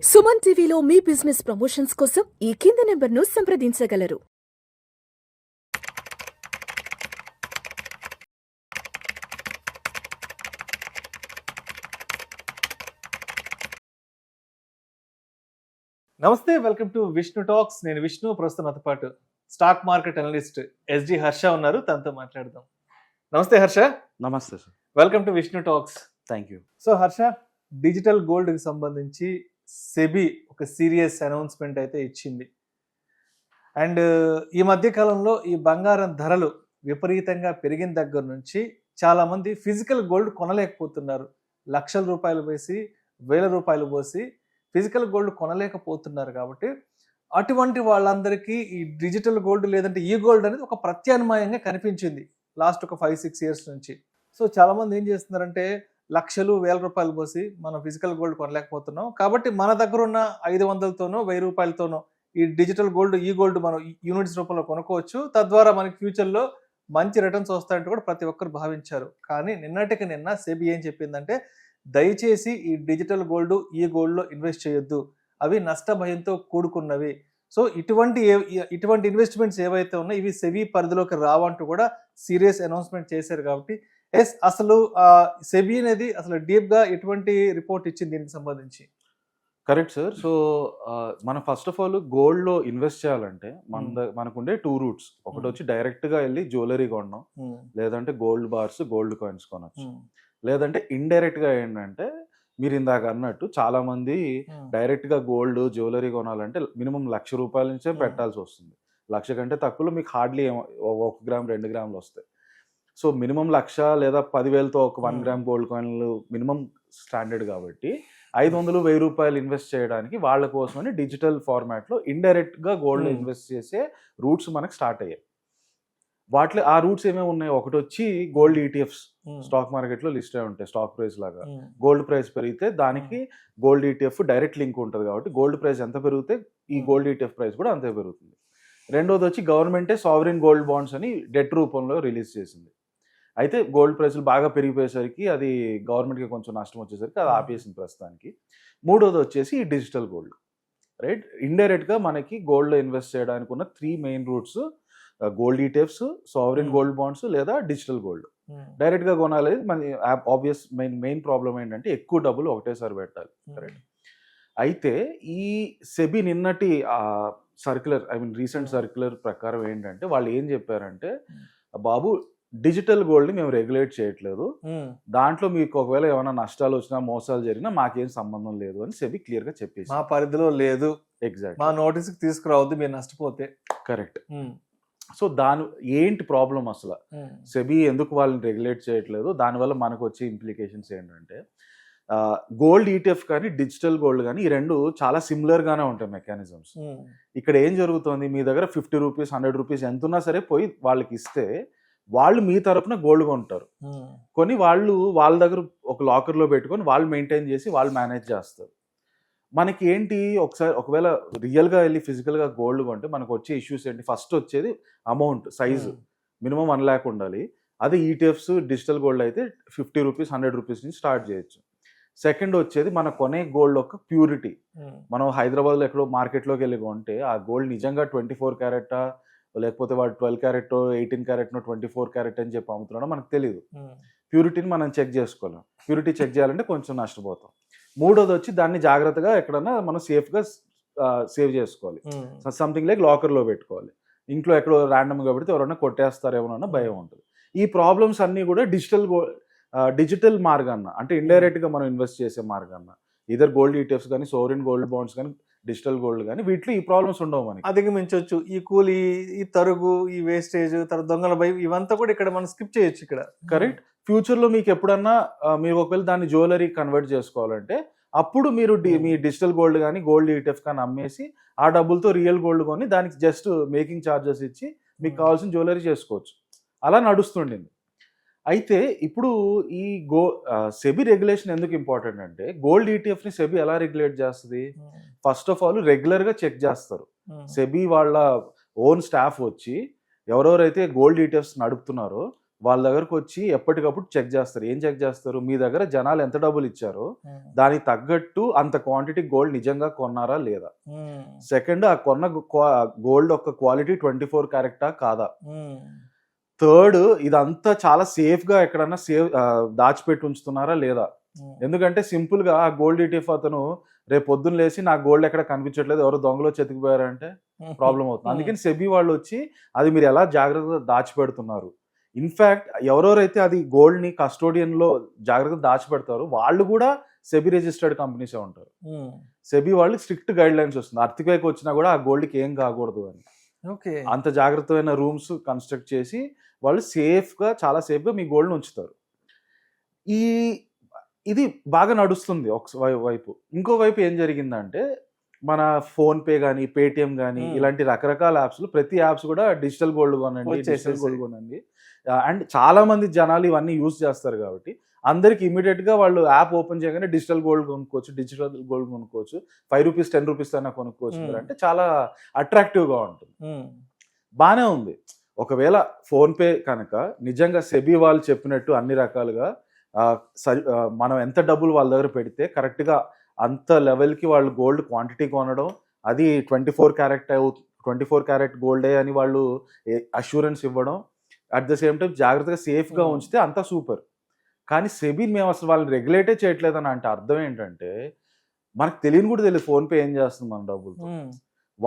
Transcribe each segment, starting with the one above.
సుమన్ టీవీలో మీ business promotions కోసం ఈ కింది నెంబర్ను సంప్రదించగలరు. నమస్తే, వెల్కమ్ టు విష్ణు టాక్స్. నేను విష్ణు. ప్రస్తుతం నాతో పాటు stock market analyst SG Harsha ఉన్నారు. తనతో మాట్లాడదాం. నమస్తే హర్ష. నమస్తే sir. Welcome to Vishnu talks. Thank you. So Harsha, digital gold కి సంబంధించి సెబీ ఒక సీరియస్ అనౌన్స్మెంట్ అయితే ఇచ్చింది. అండ్ ఈ మధ్య కాలంలో ఈ బంగారం ధరలు విపరీతంగా పెరిగిన దగ్గర నుంచి చాలా మంది ఫిజికల్ గోల్డ్ కొనలేకపోతున్నారు. లక్షల రూపాయలు వేసి, వేల రూపాయలు పోసి ఫిజికల్ గోల్డ్ కొనలేకపోతున్నారు. కాబట్టి అటువంటి వాళ్ళందరికీ ఈ డిజిటల్ గోల్డ్ లేదంటే ఈ గోల్డ్ అనేది ఒక ప్రత్యామ్నాయంగా కనిపించింది లాస్ట్ ఒక 5-6 ఇయర్స్ నుంచి. సో చాలా మంది ఏం చేస్తున్నారంటే లక్షలు వేల రూపాయలు పోసి మనం ఫిజికల్ గోల్డ్ కొనలేకపోతున్నాం, కాబట్టి మన దగ్గర ఉన్న 500తోనో 1000 రూపాయలతోనో ఈ డిజిటల్ గోల్డ్, ఈ గోల్డ్ మనం యూనిట్స్ రూపంలో కొనుక్కోవచ్చు. తద్వారా మనకి ఫ్యూచర్లో మంచి రిటర్న్స్ వస్తాయంటూ కూడా ప్రతి ఒక్కరు భావించారు. కానీ నిన్నటికి నిన్న సెబీ ఏం చెప్పిందంటే, దయచేసి ఈ డిజిటల్ గోల్డ్, ఈ గోల్డ్లో ఇన్వెస్ట్ చేయొద్దు, అవి నష్ట భయంతో కూడుకున్నవి. సో ఇటువంటి ఇన్వెస్ట్మెంట్స్ ఏవైతే ఉన్నాయో ఇవి సెబీ పరిధిలోకి రావంటూ కూడా సీరియస్ అనౌన్స్మెంట్ చేశారు. కాబట్టి అసలు సెబీ అనేది అసలు డీప్గా ఎటువంటి రిపోర్ట్ ఇచ్చింది దీనికి సంబంధించి? Correct sir. సో మనం ఫస్ట్ ఆఫ్ ఆల్ గోల్డ్లో ఇన్వెస్ట్ చేయాలంటే మనకుండే 2 రూట్స్. ఒకటి వచ్చి డైరెక్ట్గా వెళ్ళి జ్యువెలరీ కొనడం, లేదంటే గోల్డ్ బార్స్, గోల్డ్ కాయిన్స్ కొనొచ్చు. లేదంటే ఇండైరెక్ట్గా ఏంటంటే మీరు ఇందాక అన్నట్టు చాలా మంది డైరెక్ట్గా గోల్డ్ జ్యువెలరీ కొనాలంటే మినిమం 1,00,000 రూపాయల నుంచే పెట్టాల్సి వస్తుంది. 1,00,000 కంటే తక్కువలో మీకు హార్డ్లీ 1 గ్రామ్ 2 గ్రాములు వస్తాయి. సో మినిమం 1,00,000 లేదా 10,000తో ఒక 1 గ్రామ్ గోల్డ్ కాయిన్లు మినిమం స్టాండర్డ్. కాబట్టి 500-1000 రూపాయలు ఇన్వెస్ట్ చేయడానికి వాళ్ళ కోసమని డిజిటల్ ఫార్మాట్లో ఇండైరెక్ట్గా గోల్డ్ ఇన్వెస్ట్ చేసే రూట్స్ మనకు స్టార్ట్ అయ్యాయి. వాటిలో ఆ రూట్స్ ఏమేమి ఉన్నాయి? ఒకటి వచ్చి గోల్డ్ ఈటీఎఫ్స్ స్టాక్ మార్కెట్లో లిస్ట్ అయి ఉంటాయి. స్టాక్ ప్రైస్ లాగా గోల్డ్ ప్రైస్ పెరిగితే దానికి గోల్డ్ ఈటీఎఫ్ డైరెక్ట్ లింక్ ఉంటుంది. కాబట్టి గోల్డ్ ప్రైస్ ఎంత పెరిగితే ఈ గోల్డ్ ఈటీఎఫ్ ప్రైస్ కూడా అంతే పెరుగుతుంది. రెండోది వచ్చి గవర్నమెంటే సావరిన్ గోల్డ్ బాండ్స్ అని డెట్ రూపంలో రిలీజ్ చేసింది. అయితే గోల్డ్ ప్రైస్లు బాగా పెరిగిపోయేసరికి అది గవర్నమెంట్కి కొంచెం నష్టం వచ్చేసరికి అది ఆపేసింది ప్రస్తుతానికి. మూడోది వచ్చేసి ఈ డిజిటల్ గోల్డ్. రైట్, ఇండైరెక్ట్గా మనకి గోల్డ్లో ఇన్వెస్ట్ చేయడానికి ఉన్న 3 main roots: gold ETFs, sovereign gold bonds లేదా డిజిటల్ గోల్డ్. డైరెక్ట్గా కొనాలి మన ఆబ్వియస్ మెయిన్ ప్రాబ్లం ఏంటంటే ఎక్కువ డబ్బులు ఒకటేసారి పెట్టాలి. కరెక్ట్. అయితే ఈ సెబీ నిన్నటి సర్క్యులర్, రీసెంట్ సర్క్యులర్ ప్రకారం ఏంటంటే వాళ్ళు ఏం చెప్పారంటే, బాబు డిజిటల్ గోల్డ్ని మేము రెగ్యులేట్ చేయట్లేదు, దాంట్లో మీకు ఒకవేళ ఏమైనా నష్టాలు వచ్చినా మోసాలు జరిగినా మాకేం సంబంధం లేదు అని సెబీ క్లియర్గా చెప్పేసి, మా పరిధిలో లేదు, ఎగ్జాక్ట్, మా నోటీస్కి తీసుకురావద్దు మీరు నష్టపోతే. కరెక్ట్. సో ఏంటి ప్రాబ్లం అసలు? సెబీ ఎందుకు వాళ్ళని రెగ్యులేట్ చేయట్లేదు, దానివల్ల మనకు వచ్చే ఇంప్లికేషన్స్ ఏంటంటే, గోల్డ్ ఈటీఎఫ్ కానీ డిజిటల్ గోల్డ్ కానీ ఈ రెండు చాలా సిమిలర్గానే ఉంటాయి మెకానిజమ్స్. ఇక్కడ ఏం జరుగుతుంది, మీ దగ్గర 50 రూపీస్ 100 రూపీస్ ఎంత ఉన్నా సరే పోయి వాళ్ళకి ఇస్తే వాళ్ళు మీ తరపున గోల్డ్ కొంటారు. కొని వాళ్ళు వాళ్ళ దగ్గర ఒక లాకర్లో పెట్టుకొని వాళ్ళు మెయింటైన్ చేసి వాళ్ళు మేనేజ్ చేస్తారు. మనకి ఏంటి, ఒకవేళ రియల్గా వెళ్ళి ఫిజికల్గా గోల్డ్ కొంటే మనకు వచ్చే ఇష్యూస్ ఏంటి? ఫస్ట్ వచ్చేది అమౌంట్ సైజు, మినిమం 1 lakh ఉండాలి. అదే ఈటీఎఫ్స్ డిజిటల్ గోల్డ్ అయితే 50 రూపీస్ 100 రూపీస్ నుంచి స్టార్ట్ చేయొచ్చు. సెకండ్ వచ్చేది మన కొనే గోల్డ్ యొక్క ప్యూరిటీ. మనం హైదరాబాద్లో ఎక్కడో మార్కెట్లోకి వెళ్ళి కొంటే ఆ గోల్డ్ నిజంగా 24 క్యారెట్టా లేకపోతే వాడు 12 క్యారెట్టో 18 క్యారెట్నో 24 క్యారెట్ అని చెప్పి అమ్ముతున్నాడో మనకు తెలియదు. ప్యూరిటీని మనం చెక్ చేసుకోలేం. ప్యూరిటీ చెక్ చేయాలంటే కొంచెం నష్టపోతాం. మూడోది వచ్చి దాన్ని జాగ్రత్తగా ఎక్కడన్నా మనం సేఫ్గా సేవ్ చేసుకోవాలి. సంథింగ్ లైక్ లాకర్లో పెట్టుకోవాలి. ఇంట్లో ఎక్కడో ర్యాండమ్గా పెడితే ఎవరైనా కొట్టేస్తారేమోనన్న భయం ఉంటుంది. ఈ ప్రాబ్లమ్స్ అన్నీ కూడా డిజిటల్ మార్గాన్న, అంటే ఇండైరెక్ట్గా మనం ఇన్వెస్ట్ చేసే మార్గాన్న, ఇదర్ గోల్డ్ ఈటీఎఫ్స్ కానీ సావరిన్ గోల్డ్ బాండ్స్ కానీ డిజిటల్ గోల్డ్ కానీ వీటిలో ఈ ప్రాబ్లమ్స్ ఉండవు. మనకి అధిగమించవచ్చు. ఈ కూలీ, ఈ తరుగు, ఈ వేస్టేజ్, తర్వాత దొంగల భయం, ఇవంతా కూడా ఇక్కడ మనం స్కిప్ చేయొచ్చు ఇక్కడ. కరెక్ట్. ఫ్యూచర్లో మీకు ఎప్పుడన్నా మీరు ఒకవేళ దాన్ని జ్యువెలరీ కన్వర్ట్ చేసుకోవాలంటే అప్పుడు మీరు మీ డిజిటల్ గోల్డ్ కానీ గోల్డ్ ఈటీఎఫ్ కానీ అమ్మేసి ఆ డబ్బులతో రియల్ గోల్డ్ కొని దానికి జస్ట్ మేకింగ్ ఛార్జెస్ ఇచ్చి మీకు కావాల్సిన జ్యువెలరీ చేసుకోవచ్చు. అలా నడుస్తుండింది. అయితే ఇప్పుడు ఈ సెబీ రెగ్యులేషన్ ఎందుకు ఇంపార్టెంట్ అంటే, గోల్డ్ ఈటీఎఫ్ని సెబీ ఎలా రెగ్యులేట్ చేస్తుంది? ఫస్ట్ ఆఫ్ ఆల్ రెగ్యులర్గా చెక్ చేస్తారు. సెబీ వాళ్ళ ఓన్ స్టాఫ్ వచ్చి ఎవరెవరైతే గోల్డ్ ఈటీఎఫ్స్ నడుపుతున్నారో వాళ్ళ దగ్గరకు వచ్చి ఎప్పటికప్పుడు చెక్ చేస్తారు. ఏం చెక్ చేస్తారు? మీ దగ్గర జనాలు ఎంత డబ్బులు ఇచ్చారో దానికి తగ్గట్టు అంత క్వాంటిటీ గోల్డ్ నిజంగా కొన్నారా లేదా. సెకండ్, ఆ కొన్న గోల్డ్ యొక్క క్వాలిటీ 24 క్యారెక్టా కాదా. థర్డ్, ఇదంతా చాలా సేఫ్ గా ఎక్కడన్నా దాచిపెట్టి ఉంచుతున్నారా లేదా. ఎందుకంటే సింపుల్ గా ఆ గోల్డ్ ఈటీఎఫ్ అతను రేపు పొద్దున్న లేచి నాకు గోల్డ్ ఎక్కడ కనిపించట్లేదు, ఎవరో దొంగలో చెతికిపోయారంటే ప్రాబ్లం అవుతుంది. అందుకని సెబీ వాళ్ళు వచ్చి అది మీరు ఎలా జాగ్రత్తగా దాచిపెడుతున్నారు. ఇన్ఫాక్ట్ ఎవరెవరైతే అది గోల్డ్ ని కస్టోడియన్ లో జాగ్రత్తగా దాచిపెడతారో వాళ్ళు కూడా సెబీ రిజిస్టర్డ్ కంపెనీసే ఉంటారు. సెబీ వాళ్ళు స్ట్రిక్ట్ గైడ్ లైన్స్ వస్తుంది, అర్త్క్వేక్ వచ్చినా కూడా ఆ గోల్డ్కి ఏం కాకూడదు అని. అంత జాగ్రత్తమైన రూమ్స్ కన్స్ట్రక్ట్ చేసి వాళ్ళు చాలా సేఫ్గా మీ గోల్డ్ని ఉంచుతారు. ఇది బాగా నడుస్తుంది ఒక వైపు. ఇంకో వైపు ఏం జరిగిందంటే మన ఫోన్పే కానీ పేటిఎం కానీ ఇలాంటి రకరకాల యాప్స్, ప్రతి యాప్స్ కూడా డిజిటల్ గోల్డ్ కొనండి అండ్ చాలా మంది జనాలు ఇవన్నీ యూజ్ చేస్తారు కాబట్టి అందరికి ఇమీడియట్ గా వాళ్ళు యాప్ ఓపెన్ చేయగానే డిజిటల్ గోల్డ్ కొనుక్కోవచ్చు, డిజిటల్ గోల్డ్ కొనుక్కోవచ్చు, 5 రూపీస్ 10 రూపీస్ అయినా కొనుక్కోవచ్చు అంటే చాలా అట్రాక్టివ్ గా ఉంటుంది. బానే ఉంది. ఒకవేళ ఫోన్పే కనుక నిజంగా సెబీ వాళ్ళు చెప్పినట్టు అన్ని రకాలుగా మనం ఎంత డబ్బులు వాళ్ళ దగ్గర పెడితే కరెక్ట్ గా అంత లెవెల్కి వాళ్ళు గోల్డ్ క్వాంటిటీ కొనడం, అది 24 క్యారెట్ గోల్డే అని వాళ్ళు అష్యూరెన్స్ ఇవ్వడం, అట్ ద సేమ్ టైం జాగ్రత్తగా సేఫ్గా ఉంచితే అంతా సూపర్. కానీ సెబీ మేము అసలు వాళ్ళని రెగ్యులేటే చేయట్లేదని అంటే అర్థం ఏంటంటే మనకు తెలియని కూడా తెలియదు ఫోన్పే ఏం చేస్తుంది మన డబ్బులతో.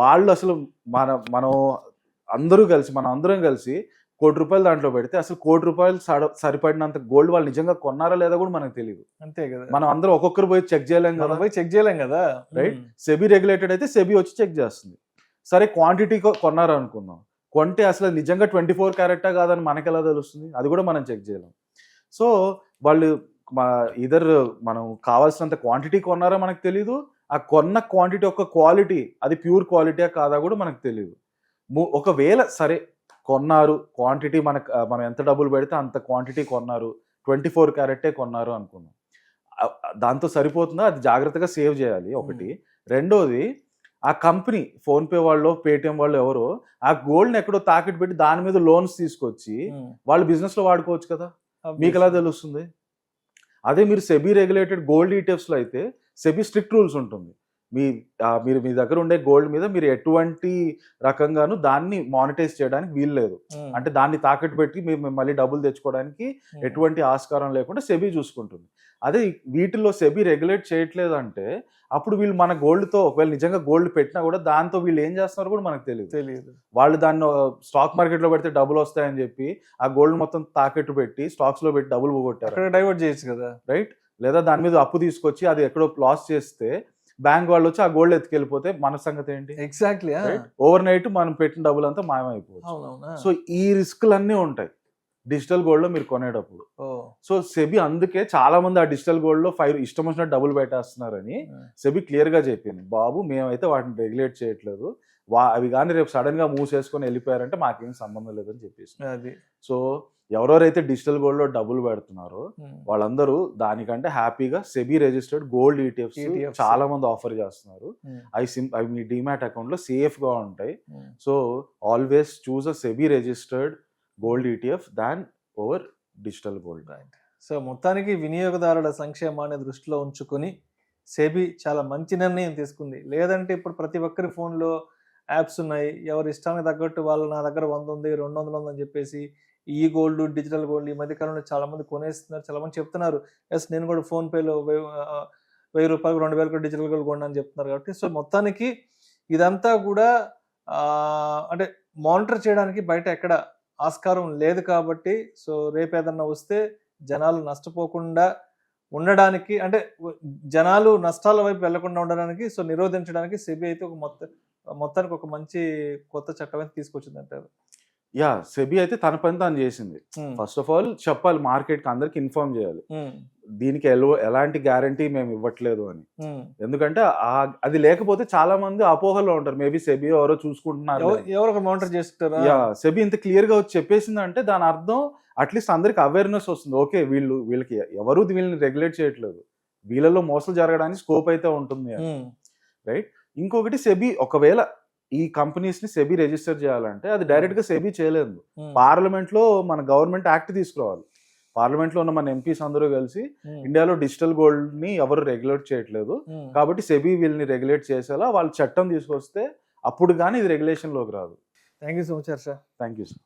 వాళ్ళు అసలు మనం అందరం కలిసి ₹1,00,00,000 దాంట్లో పెడితే అసలు ₹1,00,00,000 సరిపడినంత గోల్డ్ వాళ్ళు నిజంగా కొన్నారా లేదా కూడా మనకు తెలియదు. అంతే కదా, మనం అందరం ఒక్కొక్కరు పోయి చెక్ చేయలేం కదా, రైట్. సెబీ రెగ్యులేటెడ్ అయితే సెబీ వచ్చి చెక్ చేస్తుంది. సరే క్వాంటిటీ కొన్నారా అనుకుందాం, కొంటే అసలు నిజంగా 24 క్యారెక్టా కాదని మనకి ఎలా తెలుస్తుంది, అది కూడా మనం చెక్ చేయలేం. సో వాళ్ళు మనం కావాల్సినంత క్వాంటిటీ కొన్నారా మనకు తెలీదు, ఆ కొన్న క్వాంటిటీ యొక్క క్వాలిటీ అది ప్యూర్ క్వాలిటీయా కాదా కూడా మనకు తెలియదు. ఒకవేళ సరే కొన్నారు, క్వాంటిటీ మనం ఎంత డబ్బులు పెడితే అంత క్వాంటిటీ కొన్నారు, 24 క్యారెట్టే కొన్నారు అనుకున్నాం, దాంతో సరిపోతుందా? అది జాగ్రత్తగా సేవ్ చేయాలి ఒకటి. రెండోది, ఆ కంపెనీ ఫోన్పే వాళ్ళు పేటిఎం వాళ్ళు ఎవరో ఆ గోల్డ్ని ఎక్కడో తాకట్టు పెట్టి దాని మీద లోన్స్ తీసుకొచ్చి వాళ్ళు బిజినెస్ లో వాడుకోవచ్చు కదా, మీకు ఎలా తెలుస్తుంది? అదే మీరు సెబీ రెగ్యులేటెడ్ గోల్డ్ ఈటీఎఫ్స్ లో అయితే సెబీ స్ట్రిక్ట్ రూల్స్ ఉంటుంది. మీరు మీ దగ్గర ఉండే గోల్డ్ మీద మీరు ఎటువంటి రకంగాను దాన్ని మానిటైజ్ చేయడానికి వీలు లేదు. అంటే దాన్ని తాకట్టు పెట్టి మీరు మళ్ళీ డబ్బులు తెచ్చుకోవడానికి ఎటువంటి ఆస్కారం లేకుండా సెబీ చూసుకుంటుంది. అదే వీటిల్లో సెబీ రెగ్యులేట్ చేయట్లేదు అంటే అప్పుడు వీళ్ళు మన గోల్డ్తో ఒకవేళ నిజంగా గోల్డ్ పెట్టినా కూడా దాంతో వీళ్ళు ఏం చేస్తున్నారో కూడా మనకు తెలియదు. వాళ్ళు దాన్ని స్టాక్ మార్కెట్లో పెడితే డబ్బులు వస్తాయని చెప్పి ఆ గోల్డ్ మొత్తం తాకట్టు పెట్టి స్టాక్స్ లో పెట్టి డబ్బులు పోగొట్టారు, డైవర్ట్ చేయొచ్చు కదా, రైట్. లేదా దాని మీద అప్పు తీసుకొచ్చి అది ఎక్కడో లాస్ చేస్తే బ్యాంక్ వాళ్ళు వచ్చి ఆ గోల్డ్ ఎత్తుకెళ్ళిపోతే మన సంగతి ఏంటి? ఎగ్జాక్ట్లీ. ఓవర్ నైట్ మనం పెట్టిన డబ్బులు అంతా మాయమైపోవచ్చు. సో ఈ రిస్క్లన్నీ ఉంటాయి డిజిటల్ గోల్డ్ లో మీరు కొనేటప్పుడు. సో సెబీ అందుకే చాలా మంది ఆ డిజిటల్ గోల్డ్ లో ఇష్టం వచ్చినట్టు డబ్బులు పెట్టేస్తున్నారని సెబీ క్లియర్ గా చెప్పింది, బాబు మేమైతే వాటిని రెగ్యులేట్ చేయట్లేదు, అవి కానీ రేపు సడన్ గా మూవ్ చేసుకొని వెళ్ళిపోయారంటే మాకేం సంబంధం లేదని చెప్పేసి. సో ఎవరెవరైతే డిజిటల్ గోల్డ్ లో డబ్బులు పెడుతున్నారో వాళ్ళందరూ దానికంటే హ్యాపీగా సెబీ రిజిస్టర్డ్ గోల్డ్ ఈటీఎఫ్స్ చాలా మంది ఆఫర్ చేస్తున్నారు. అవి మీ డిమాట్ అకౌంట్ లో సేఫ్ గా ఉంటాయి. సో ఆల్వేస్ చూస్ అ సెబీ రిజిస్టర్డ్ గోల్డ్ ఈటీఎఫ్ దాన్ ఓవర్ డిజిటల్ గోల్డ్. సో మొత్తానికి వినియోగదారుల సంక్షేమాన్ని దృష్టిలో ఉంచుకొని సెబీ చాలా మంచి నిర్ణయం తీసుకుంది. లేదంటే ఇప్పుడు ప్రతి ఒక్కరి ఫోన్లో యాప్స్ ఉన్నాయి, ఎవరి ఇష్టానికి తగ్గట్టు వాళ్ళు నా దగ్గర 100 ఉంది 200 ఉంది అని చెప్పేసి ఈ గోల్డ్ డిజిటల్ గోల్డ్ ఈ మధ్యకాలంలో చాలా మంది కొనేస్తున్నారు, చాలా మంది చెప్తున్నారు ఎస్ నేను కూడా ఫోన్పేలో ₹1000 ₹2000 డిజిటల్ గోల్డ్ కొన్నా అని చెప్తున్నారు. కాబట్టి సో మొత్తానికి ఇదంతా కూడా అంటే మానిటర్ చేయడానికి బయట ఎక్కడ ఆస్కారం లేదు కాబట్టి సో రేపు ఏదన్నా వస్తే జనాలు నష్టపోకుండా ఉండడానికి, అంటే జనాలు నష్టాల వైపు వెళ్లకుండా ఉండడానికి, సో నిరోధించడానికి సెబీ అయితే మొత్తానికి ఒక మంచి కొత్త చట్టం అయితే తీసుకొచ్చింది అంటారు. యా, సెబీ అయితే తన పని తాను చేసింది. ఫస్ట్ ఆఫ్ ఆల్ చెప్పాలి, మార్కెట్ కి అందరికి ఇన్ఫార్మ్ చేయాలి దీనికి ఎలాంటి గ్యారంటీ మేము ఇవ్వట్లేదు అని. ఎందుకంటే అది లేకపోతే చాలా మంది అపోహలో ఉంటారు, మేబీ సెబీ ఎవరో చూసుకుంటున్నారు, ఎవరో మానిటర్ చేస్తారు. యా, సెబీ ఇంత క్లియర్ గా వచ్చి చెప్పేసింది అంటే దాని అర్థం అట్లీస్ట్ అందరికి అవేర్నెస్ వస్తుంది, ఓకే వీళ్ళకి ఎవరు వీళ్ళని రెగ్యులేట్ చేయట్లేదు, వీళ్ళలో మోసాలు జరగడానికి స్కోప్ అయితే ఉంటుంది, రైట్. ఇంకొకటి సెబీ ఒకవేళ ఈ కంపెనీస్ ని సెబీ రిజిస్టర్ చేయాలంటే అది డైరెక్ట్ గా సెబీ చేయలేదు. పార్లమెంట్ లో మన గవర్నమెంట్ యాక్ట్ తీసుకురావాలి. పార్లమెంట్ లో ఉన్న మన ఎంపీస్ అందరూ కలిసి ఇండియాలో డిజిటల్ గోల్డ్ ని ఎవరు రెగ్యులేట్ చేయట్లేదు కాబట్టి సెబీ వీళ్ళని రెగ్యులేట్ చేసేలా వాళ్ళు చట్టం తీసుకొస్తే అప్పుడు కానీ ఇది రెగ్యులేషన్ లోకి రాదు. Thank you so much Harsha. Thank you sir.